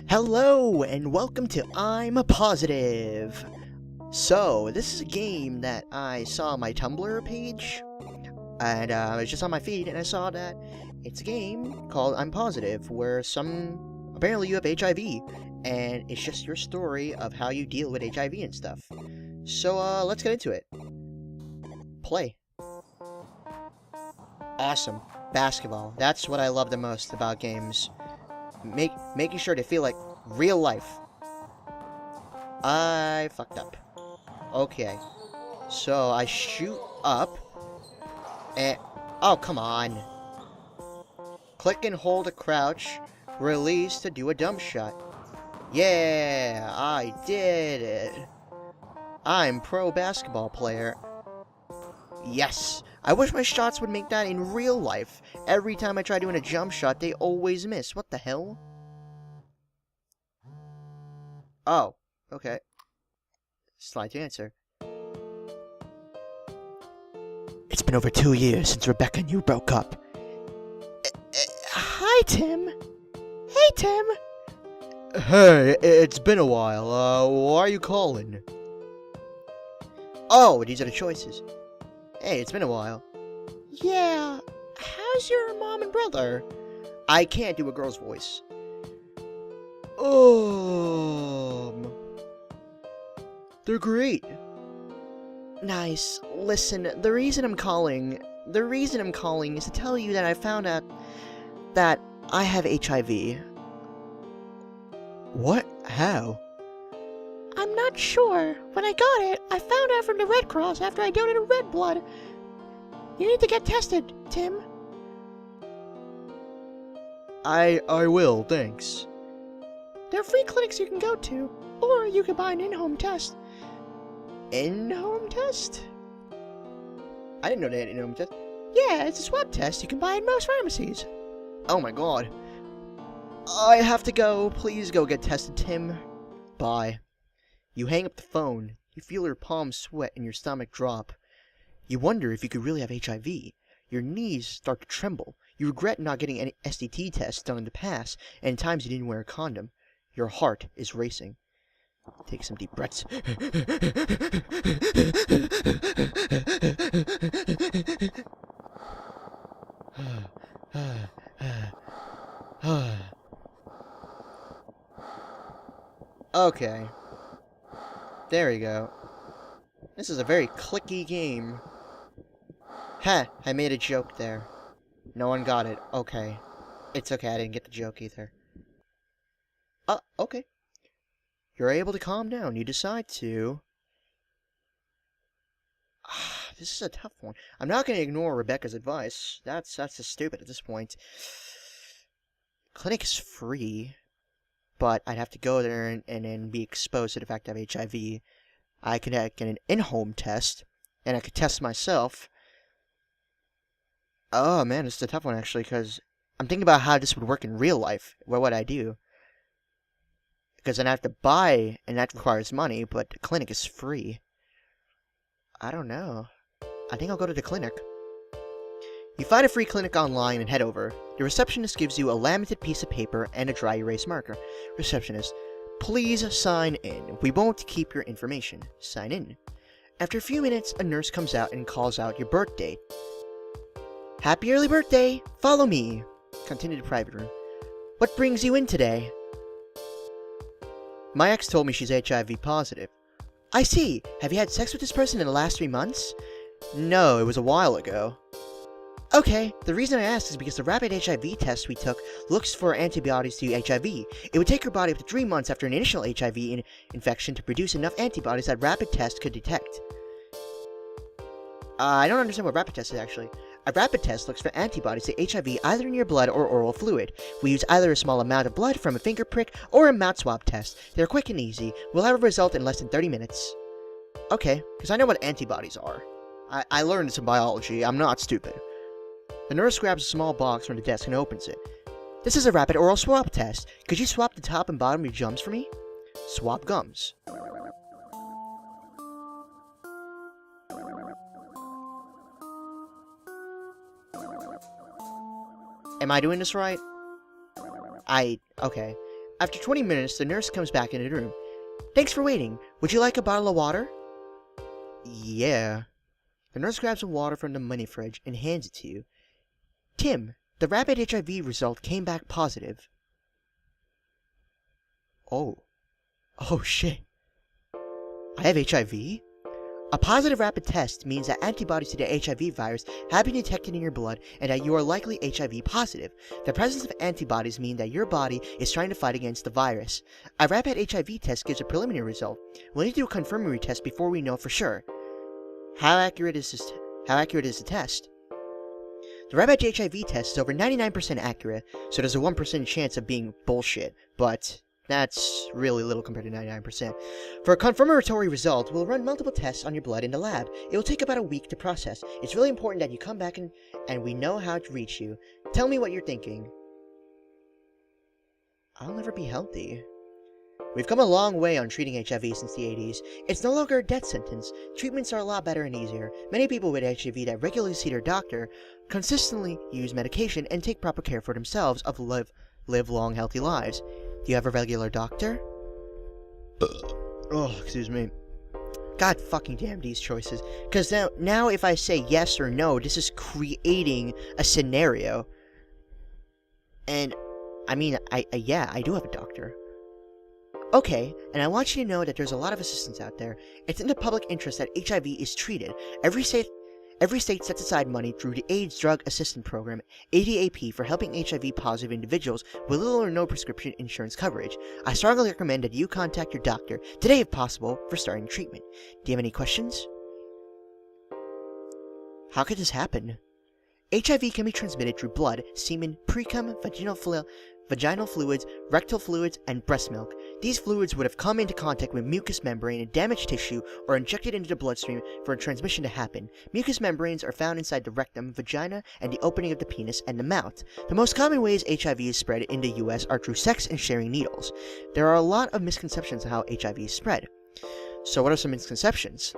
Hello, and welcome to I'm Positive. So, this is a game that I saw on my Tumblr page, and it was just on my feed, and I saw that it's a game called I'm Positive, where apparently you have HIV, and it's just your story of how you deal with HIV and stuff. So, let's get into it. Play. Awesome. Basketball. That's what I love the most about games. Making sure to feel like real life. I fucked up. Okay. So I shoot up and oh, come on. Click and hold a crouch, release to do a dump shot. Yeah, I did it. I'm pro basketball player. Yes. I wish my shots would make that in real life. Every time I try doing a jump shot, they always miss. What the hell? Oh, okay. Slide to answer. It's been over 2 years since Rebecca and you broke up. Hi, Tim. Hey, Tim. Hey, it's been a while. Why are you calling? Oh, these are the choices. Hey, it's been a while. Yeah, how's your mom and brother? I can't do a girl's voice. They're great. Nice. Listen, the reason I'm calling is to tell you that I found out that I have HIV. What? How? I'm not sure. When I got it, I found out from the Red Cross after I donated red blood. You need to get tested, Tim. I will, thanks. There are free clinics you can go to, or you can buy an in-home test. In-home test? I didn't know they had an in-home test. Yeah, it's a swab test you can buy in most pharmacies. Oh my god. I have to go. Please go get tested, Tim. Bye. You hang up the phone. You feel your palms sweat and your stomach drop. You wonder if you could really have HIV. Your knees start to tremble. You regret not getting any STD tests done in the past, and times you didn't wear a condom. Your heart is racing. Take some deep breaths. Okay. There we go. This is a very clicky game. Heh, I made a joke there. No one got it. Okay. It's okay, I didn't get the joke either. Okay. You're able to calm down. You decide to... This is a tough one. I'm not going to ignore Rebecca's advice. That's just stupid at this point. Clinic is free, but I'd have to go there and then be exposed to the fact I have HIV. I could get an in-home test, and I could test myself. Oh man, this is a tough one actually, because I'm thinking about how this would work in real life. What would I do? Because then I have to buy, and that requires money, but the clinic is free. I don't know. I think I'll go to the clinic. You find a free clinic online and head over. The receptionist gives you a laminated piece of paper and a dry erase marker. Receptionist, please sign in. We won't keep your information. Sign in. After a few minutes, a nurse comes out and calls out your birth date. Happy early birthday! Follow me. Continue to private room. What brings you in today? My ex told me she's HIV positive. I see. Have you had sex with this person in the last 3 months? No, it was a while ago. Okay, the reason I asked is because the rapid HIV test we took looks for antibodies to HIV. It would take your body up to 3 months after an initial HIV infection to produce enough antibodies that rapid test could detect. I don't understand what rapid test is actually. A rapid test looks for antibodies to HIV either in your blood or oral fluid. We use either a small amount of blood from a finger prick or a mouth swab test. They're quick and easy. We'll have a result in less than 30 minutes. Okay, because I know what antibodies are. I learned some biology. I'm not stupid. The nurse grabs a small box from the desk and opens it. This is a rapid oral swab test. Could you swap the top and bottom of your gums for me? Swab gums. Am I doing this right? Okay. After 20 minutes, the nurse comes back into the room. Thanks for waiting. Would you like a bottle of water? Yeah. The nurse grabs some water from the mini fridge and hands it to you. Tim, the rapid HIV result came back positive. Oh. Oh shit. I have HIV? A positive rapid test means that antibodies to the HIV virus have been detected in your blood and that you are likely HIV positive. The presence of antibodies means that your body is trying to fight against the virus. A rapid HIV test gives a preliminary result. We'll need to do a confirmatory test before we know for sure. How accurate is the test? The rapid HIV test is over 99% accurate, so there's a 1% chance of being bullshit, but that's really little compared to 99%. For a confirmatory result, we'll run multiple tests on your blood in the lab. It will take about a week to process. It's really important that you come back and we know how to reach you. Tell me what you're thinking. I'll never be healthy. We've come a long way on treating HIV since the 80s. It's no longer a death sentence. Treatments are a lot better and easier. Many people with HIV that regularly see their doctor consistently use medication and take proper care for themselves of live long, healthy lives. Do you have a regular doctor? Oh, excuse me. God fucking damn these choices. Because now if I say yes or no, this is creating a scenario. And, I mean, yeah, I do have a doctor. Okay, and I want you to know that there's a lot of assistance out there. It's in the public interest that HIV is treated. Every state sets aside money through the AIDS Drug Assistance Program, ADAP, for helping HIV-positive individuals with little or no prescription insurance coverage. I strongly recommend that you contact your doctor today if possible for starting treatment. Do you have any questions? How could this happen? HIV can be transmitted through blood, semen, precum, vaginal fluids, rectal fluids, and breast milk. These fluids would have come into contact with mucous membrane and damaged tissue or injected into the bloodstream for a transmission to happen. Mucous membranes are found inside the rectum, vagina, and the opening of the penis and the mouth. The most common ways HIV is spread in the US are through sex and sharing needles. There are a lot of misconceptions on how HIV is spread. So what are some misconceptions?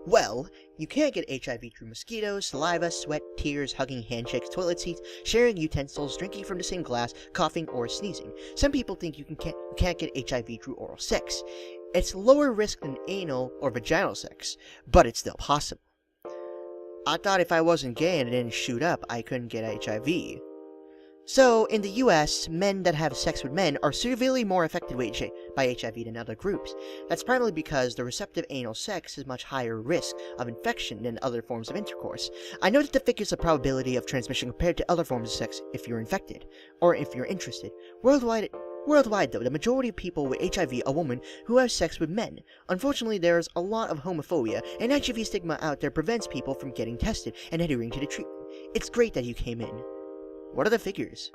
Well, you can't get HIV through mosquitoes, saliva, sweat, tears, hugging, handshakes, toilet seats, sharing utensils, drinking from the same glass, coughing, or sneezing. Some people think you can't get HIV through oral sex. It's lower risk than anal or vaginal sex, but it's still possible. I thought if I wasn't gay and it didn't shoot up, I couldn't get HIV. So, in the US, men that have sex with men are severely more affected by HIV than other groups. That's primarily because the receptive anal sex is much higher risk of infection than other forms of intercourse. I know that the figures of probability of transmission compared to other forms of sex if you're infected, or if you're interested. Worldwide though, the majority of people with HIV are women who have sex with men. Unfortunately, there's a lot of homophobia, and HIV stigma out there prevents people from getting tested and adhering to the treatment. It's great that you came in. What are the figures?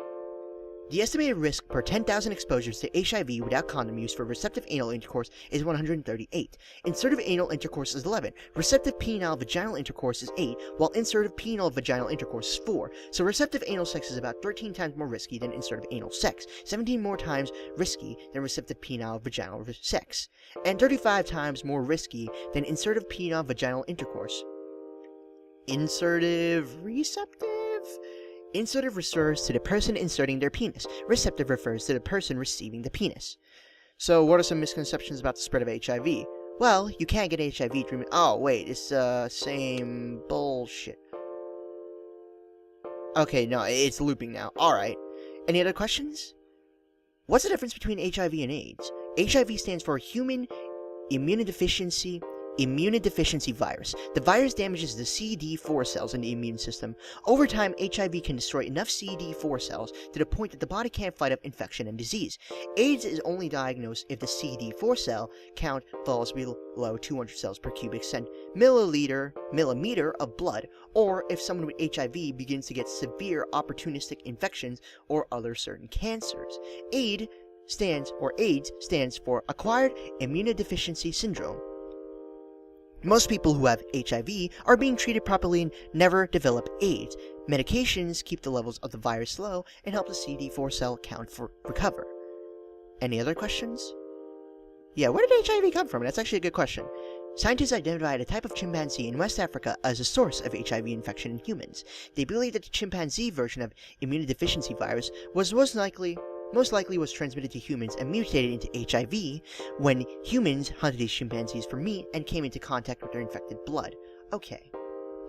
The estimated risk per 10,000 exposures to HIV without condom use for receptive anal intercourse is 138. Insertive anal intercourse is 11. Receptive penile vaginal intercourse is 8, while insertive penile vaginal intercourse is 4. So receptive anal sex is about 13 times more risky than insertive anal sex, 17 more times risky than receptive penile vaginal sex, and 35 times more risky than insertive penile vaginal intercourse. Insertive receptive? Insertive refers to the person inserting their penis. Receptive refers to the person receiving the penis. So, what are some misconceptions about the spread of HIV? Well, you can't get HIV through... Oh, wait, it's same bullshit. Okay, no, it's looping now. Alright. Any other questions? What's the difference between HIV and AIDS? HIV stands for Human Immunodeficiency virus. The virus damages the CD4 cells in the immune system. Over time, HIV can destroy enough CD4 cells to the point that the body can't fight off infection and disease. AIDS is only diagnosed if the CD4 cell count falls below 200 cells per cubic millimeter of blood, or if someone with HIV begins to get severe opportunistic infections or other certain cancers. AIDS stands for Acquired Immunodeficiency Syndrome. Most people who have HIV are being treated properly and never develop AIDS. Medications keep the levels of the virus low and help the CD4 cell count recover. Any other questions? Yeah, where did HIV come from? That's actually a good question. Scientists identified a type of chimpanzee in West Africa as a source of HIV infection in humans. They believe that the chimpanzee version of immunodeficiency virus was most likely most likely was transmitted to humans and mutated into HIV when humans hunted these chimpanzees for meat and came into contact with their infected blood. Okay.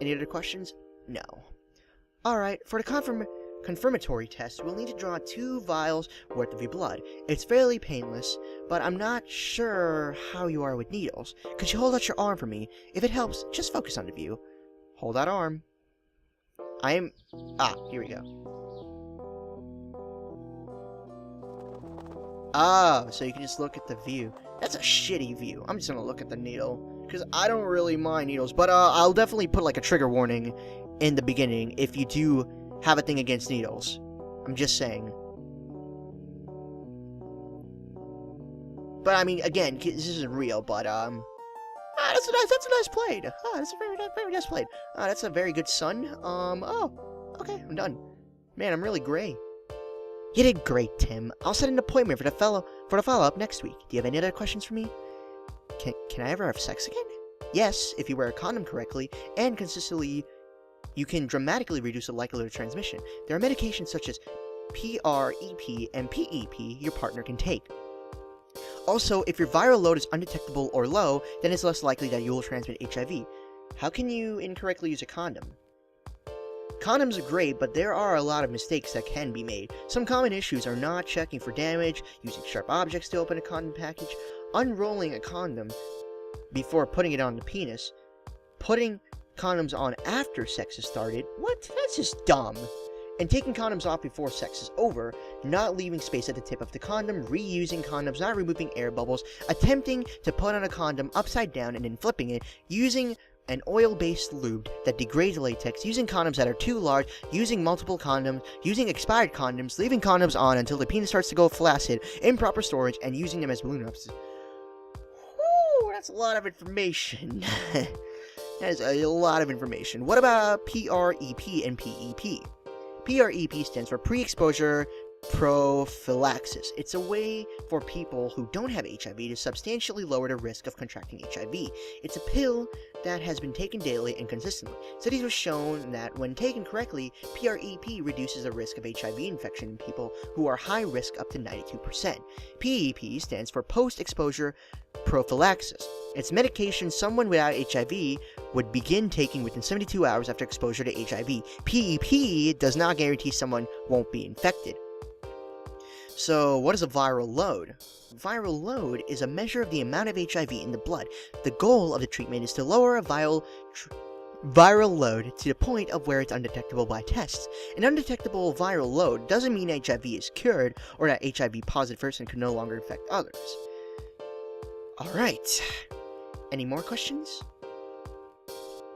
Any other questions? No. Alright, for the confirmatory test, we'll need to draw 2 vials worth of your blood. It's fairly painless, but I'm not sure how you are with needles. Could you hold out your arm for me? If it helps, just focus on the view. Hold that arm. Here we go. So you can just look at the view. That's a shitty view. I'm just gonna look at the needle, because I don't really mind needles, but I'll definitely put like a trigger warning in the beginning if you do have a thing against needles. I'm just saying. But I mean, again, this isn't real, but that's a nice plate. That's a very nice plate. That's a very good sun. Okay, I'm done. Man, I'm really gray. You did great, Tim. I'll set an appointment for the follow-up next week. Do you have any other questions for me? Can I ever have sex again? Yes, if you wear a condom correctly and consistently, you can dramatically reduce the likelihood of transmission. There are medications such as PrEP and PEP your partner can take. Also, if your viral load is undetectable or low, then it's less likely that you will transmit HIV. How can you incorrectly use a condom? Condoms are great, but there are a lot of mistakes that can be made. Some common issues are not checking for damage, using sharp objects to open a condom package, unrolling a condom before putting it on the penis, putting condoms on after sex has started. What? That's just dumb. And taking condoms off before sex is over, not leaving space at the tip of the condom, reusing condoms, not removing air bubbles, attempting to put on a condom upside down and then flipping it, using an oil-based lube that degrades latex, using condoms that are too large, using multiple condoms, using expired condoms, leaving condoms on until the penis starts to go flaccid, improper storage, and using them as balloon ups. Whew, that's a lot of information. That is a lot of information. What about PrEP and PEP? PrEP stands for pre-exposure prophylaxis. It's a way for people who don't have HIV to substantially lower the risk of contracting HIV. It's a pill that has been taken daily and consistently. Studies have shown that when taken correctly, PrEP reduces the risk of HIV infection in people who are high risk up to 92%. PEP stands for post-exposure prophylaxis. It's medication someone without HIV would begin taking within 72 hours after exposure to HIV. PEP does not guarantee someone won't be infected. So, what is a viral load? Viral load is a measure of the amount of HIV in the blood. The goal of the treatment is to lower a viral load to the point of where it's undetectable by tests. An undetectable viral load doesn't mean HIV is cured or that HIV-positive person can no longer infect others. Alright. Any more questions?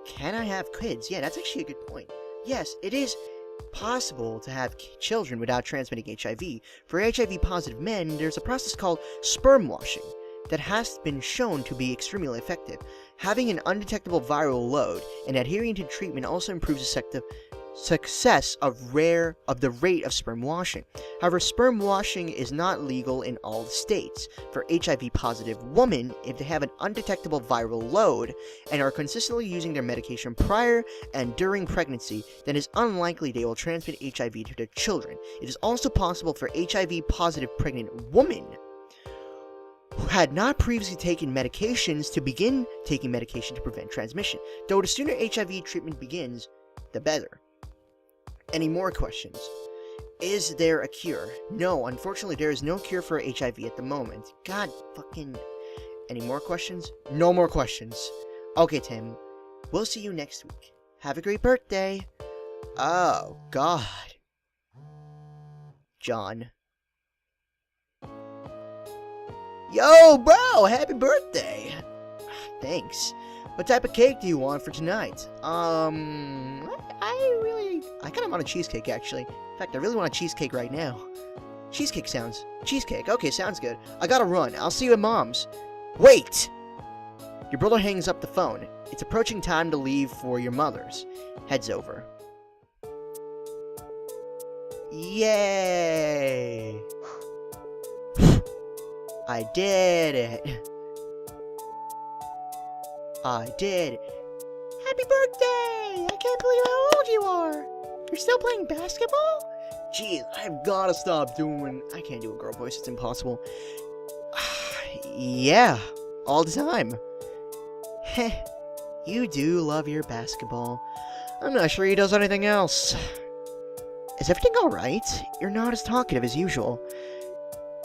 Can I have kids? Yeah, that's actually a good point. Yes, it is possible to have children without transmitting HIV. For HIV-positive men, there's a process called sperm washing that has been shown to be extremely effective. Having an undetectable viral load and adhering to treatment also improves the success of the rate of sperm washing. However, sperm washing is not legal in all states. For HIV-positive women, if they have an undetectable viral load and are consistently using their medication prior and during pregnancy, then it's unlikely they will transmit HIV to their children. It is also possible for HIV-positive pregnant women who had not previously taken medications to begin taking medication to prevent transmission. Though the sooner HIV treatment begins, the better. Any more questions? Is there a cure? No, unfortunately there is no cure for HIV at the moment. God fucking... Any more questions? No more questions. Okay, Tim. We'll see you next week. Have a great birthday. Oh, God. John. Yo, bro! Happy birthday! Thanks. What type of cake do you want for tonight? I kind of want a cheesecake, actually. In fact, I really want a cheesecake right now. Cheesecake sounds. Cheesecake. Okay, sounds good. I gotta run. I'll see you at Mom's. Wait! Your brother hangs up the phone. It's approaching time to leave for your mother's. Heads over. Yay! I did it. I did. Happy birthday! I can't believe how old you are. You're still playing basketball? Jeez, I've gotta stop doing... I can't do a girl voice, it's impossible. Yeah, all the time. Heh, you do love your basketball. I'm not sure he does anything else. Is everything alright? You're not as talkative as usual.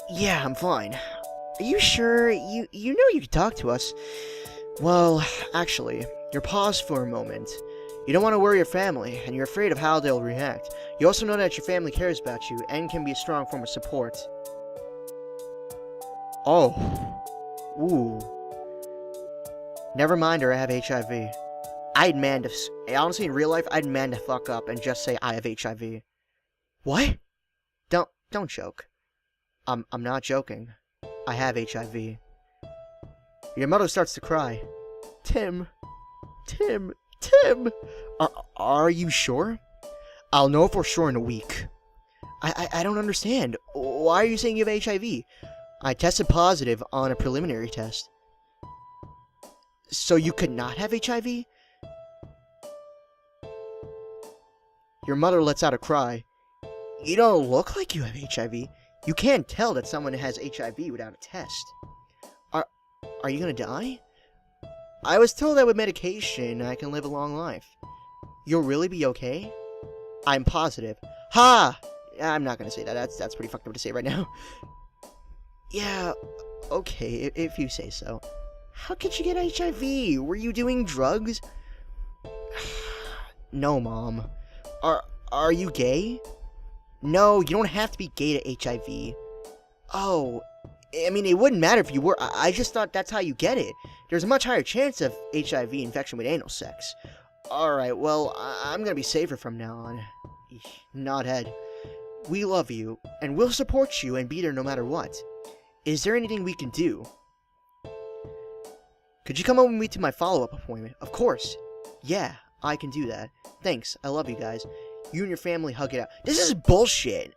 Yeah, I'm fine. Are you sure? You know you could talk to us. Well, actually, you're paused for a moment. You don't want to worry your family, and you're afraid of how they'll react. You also know that your family cares about you, and can be a strong form of support. Oh. Ooh. Never mind her, I have HIV. Honestly, in real life, I'd man to fuck up and just say I have HIV. What? Don't joke. I'm not joking. I have HIV. Your mother starts to cry. Tim. Are you sure? I'll know for sure in a week. I don't understand. Why are you saying you have HIV? I tested positive on a preliminary test. So you could not have HIV? Your mother lets out a cry. You don't look like you have HIV. You can't tell that someone has HIV without a test. Are you gonna die? I was told that with medication, I can live a long life. You'll really be okay? I'm positive. Ha! I'm not gonna say that. That's pretty fucked up to say right now. Yeah, okay, if you say so. How could you get HIV? Were you doing drugs? No, Mom. Are you gay? No, you don't have to be gay to HIV. Oh, I mean, it wouldn't matter if you were. I just thought that's how you get it. There's a much higher chance of HIV infection with anal sex. Alright, well, I'm gonna be safer from now on. Nothead. We love you, and we'll support you and be there no matter what. Is there anything we can do? Could you come over with me to my follow-up appointment? Of course. Yeah, I can do that. Thanks, I love you guys. You and your family hug it out. This is bullshit.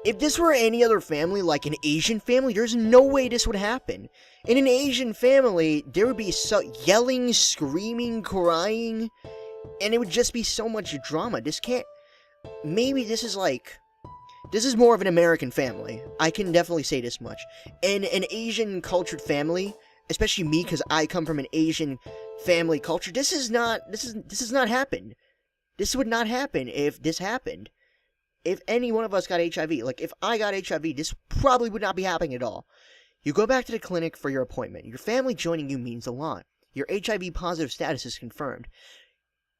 If this were any other family, like an Asian family, there's no way this would happen. In an Asian family, there would be yelling, screaming, crying, and it would just be so much drama. This can't... Maybe this is like... This is more of an American family. I can definitely say this much. In an Asian cultured family, especially me, because I come from an Asian family culture, this has not happened. This would not happen if this happened. If any one of us got HIV, like if I got HIV, this probably would not be happening at all. You go back to the clinic for your appointment. Your family joining you means a lot. Your HIV positive status is confirmed.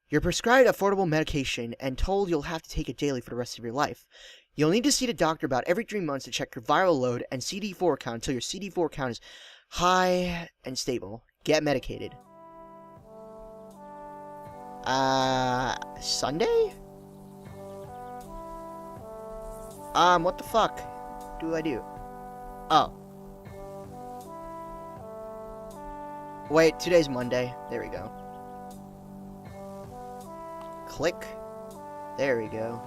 You're prescribed affordable medication and told you'll have to take it daily for the rest of your life. You'll need to see the doctor about every 3 months to check your viral load and CD4 count until your CD4 count is high and stable. Get medicated. Sunday? What the fuck do I do? Oh. Wait, today's Monday. There we go. Click. There we go.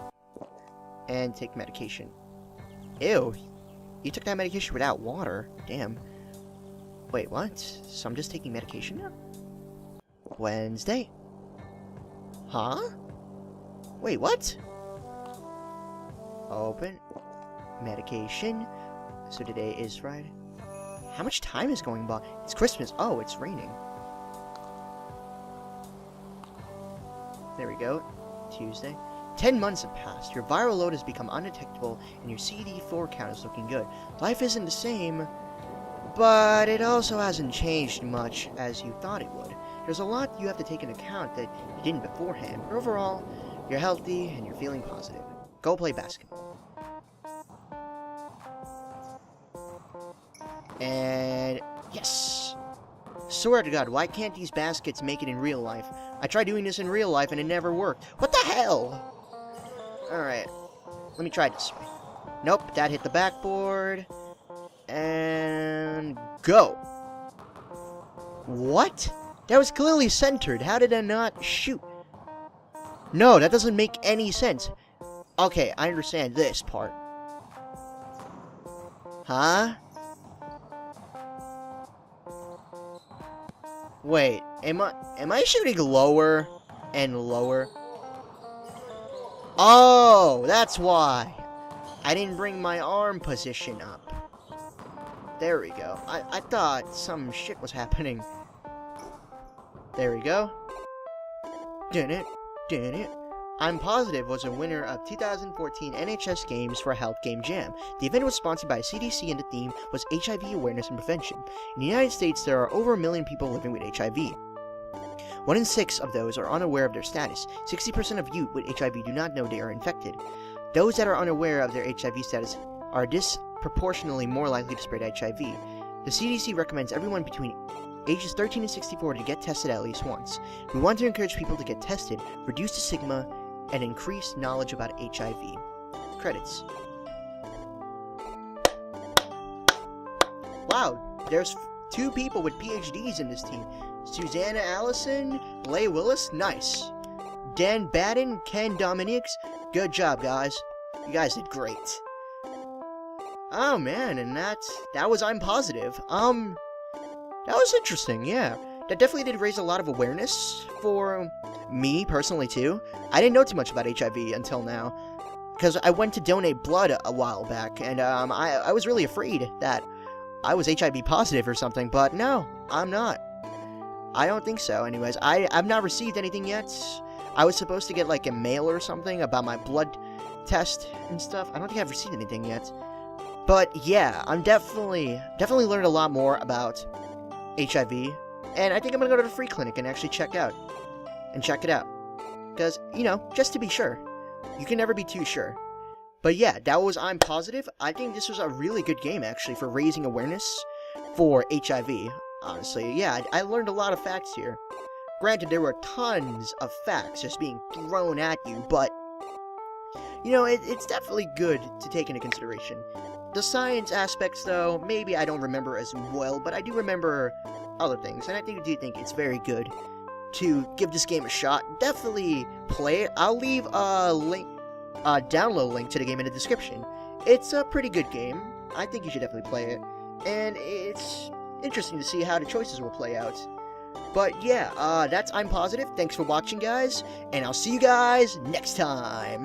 And take medication. Ew. You took that medication without water. Damn. Wait, what? So I'm just taking medication now? Wednesday? Huh? Wait, what? Open. Medication. So today is Friday. How much time is going by? It's Christmas. Oh, it's raining. There we go. Tuesday. 10 months have passed. Your viral load has become undetectable, and your CD4 count is looking good. Life isn't the same, but it also hasn't changed much as you thought it would. There's a lot you have to take into account that you didn't beforehand, but overall, you're healthy and you're feeling positive. Go play basketball. And yes! Swear to God, why can't these baskets make it in real life? I tried doing this in real life and it never worked. What the hell? Alright, let me try this way. Nope, that hit the backboard. And go. What? That was clearly centered. How did I not shoot? No, that doesn't make any sense. Okay, I understand this part. Huh? Wait, am I shooting lower and lower? Oh, that's why. I didn't bring my arm position up. There we go. I thought some shit was happening. There we go. Did it. I'm Positive was a winner of 2014 NHS Games for Health Game Jam. The event was sponsored by CDC and the theme was HIV awareness and prevention. In the United States, there are over 1 million people living with HIV. 1 in 6 of those are unaware of their status. 60% of youth with HIV do not know they are infected. Those that are unaware of their HIV status are disproportionately more likely to spread HIV. The CDC recommends everyone between ages 13 and 64 to get tested at least once. We want to encourage people to get tested, reduce the stigma, and increase knowledge about HIV. Credits. Wow, there's 2 people with PhDs in this team. Susanna Allison, Leigh Willis, nice. Dan Baden, Ken Dominiques, good job, guys. You guys did great. Oh man, and that was I'm Positive. That was interesting, yeah. That definitely did raise a lot of awareness for me personally too. I didn't know too much about HIV until now, because I went to donate blood a while back, and I was really afraid that I was HIV positive or something, but no, I'm not. I don't think so. Anyways, I've not received anything yet. I was supposed to get like a mail or something about my blood test and stuff. I don't think I've received anything yet. But yeah, I'm definitely learned a lot more about HIV, and I think I'm gonna go to the free clinic and actually check it out. Because, you know, just to be sure. You can never be too sure. But yeah, that was I'm Positive. I think this was a really good game, actually, for raising awareness for HIV. Honestly, yeah, I learned a lot of facts here. Granted, there were tons of facts just being thrown at you, but, you know, it's definitely good to take into consideration. The science aspects, though, maybe I don't remember as well, but I do remember other things, and I do think it's very good to give this game a shot. Definitely play it. I'll leave a link, download link to the game in the description. It's a pretty good game. I think you should definitely play it, and it's interesting to see how the choices will play out. But yeah, that's I'm Positive. Thanks for watching, guys, and I'll see you guys next time.